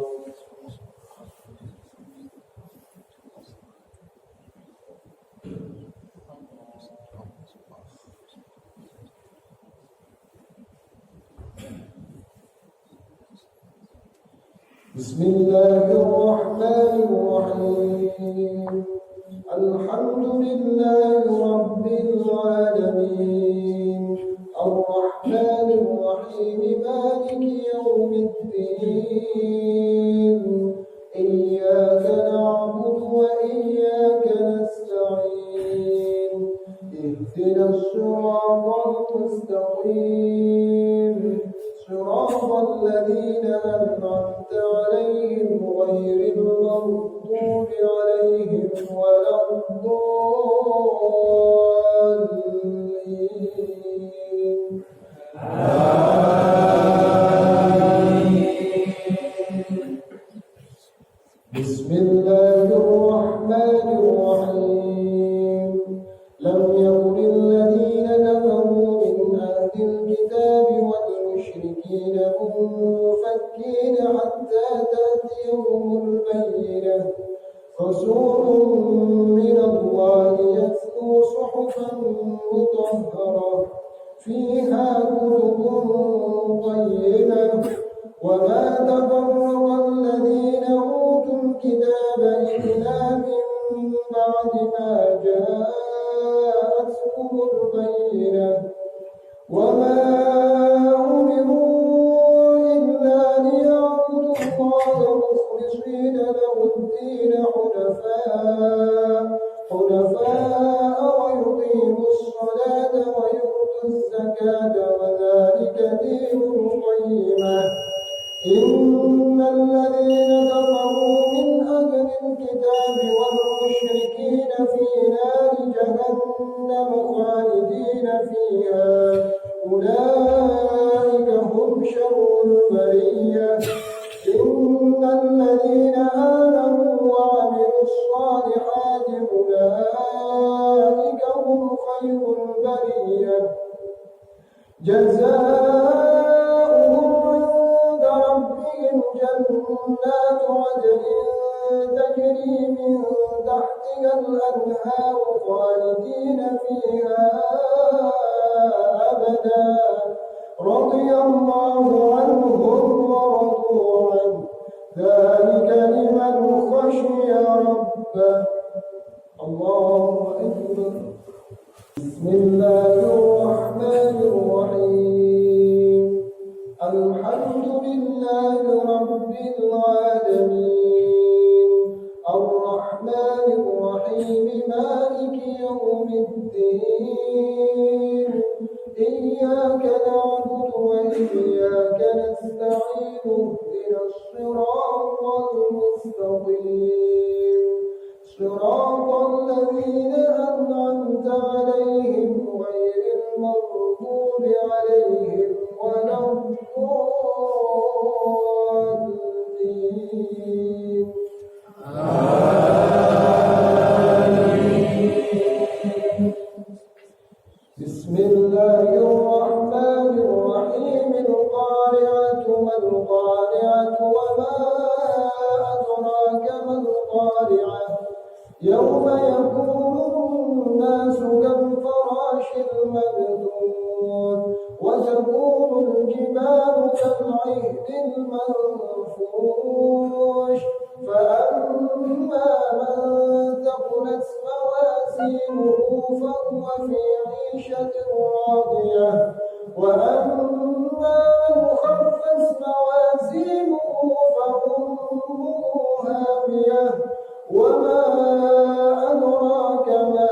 بسم الله الرحمن الرحيم. الحمد لله رب العالمين الرحمن الرحيم مالك يوم الدين إياك نعبد وإياك نستعين اهدنا الصراط المستقيم صراط الذين أنعمت عليهم غير المغضوب عليهم ولا الضالين. بسم الله الرحمن الرحيم. لم يكن الذين كفروا من أهل الكتاب والمشركين منفكين حتى تأتيهم البينة رسول من الله يتلو صحفا مطهرة فيها كتب قيمة وما تفرق الذين أوتوا الكتاب إلا من بعد ما جاءتهم البينة وما أمروا إلا ليعبدوا الله مخلصين له الدين حنفاء ويقيموا الصلاة ويؤتوا الزكاة وذلك دين القيمة. إن الذين كفروا من أهل الكتاب والمشركين في نار جهنم خالدين فيها أولئك هم شر البرية. إن الذين آمنوا وعملوا الصالحات أولئك هم خير البرية جزاؤهم عند ربهم جنات عدن تجري من تحتها الأنهار خالدين فيها أبدا رضي الله عنهم ورضوا عنه ذلك لمن خشي ربه. الله أكبر. بسم الله الرحمن الرحيم. الحمد لله رب العالمين الرحمن الرحيم مالك يوم الدين إياك نعبد وإياك نستعين اهدنا الصراط المستقيم صراط الذين أنعمت عليهم غير المغضوب عليهم ولا الضالين. بسم الله الرحمن الرحيم. القارعة ما القارعة وما أدراك ما القارعة يوم يكون الناس كالفراش المبثوث وتكون الجبال كالعهن المنفوش فأما من ثقلت موازينه فهو في عيشة راضية وأما من خفت موازينه فأمه هاوية وما أدراك ما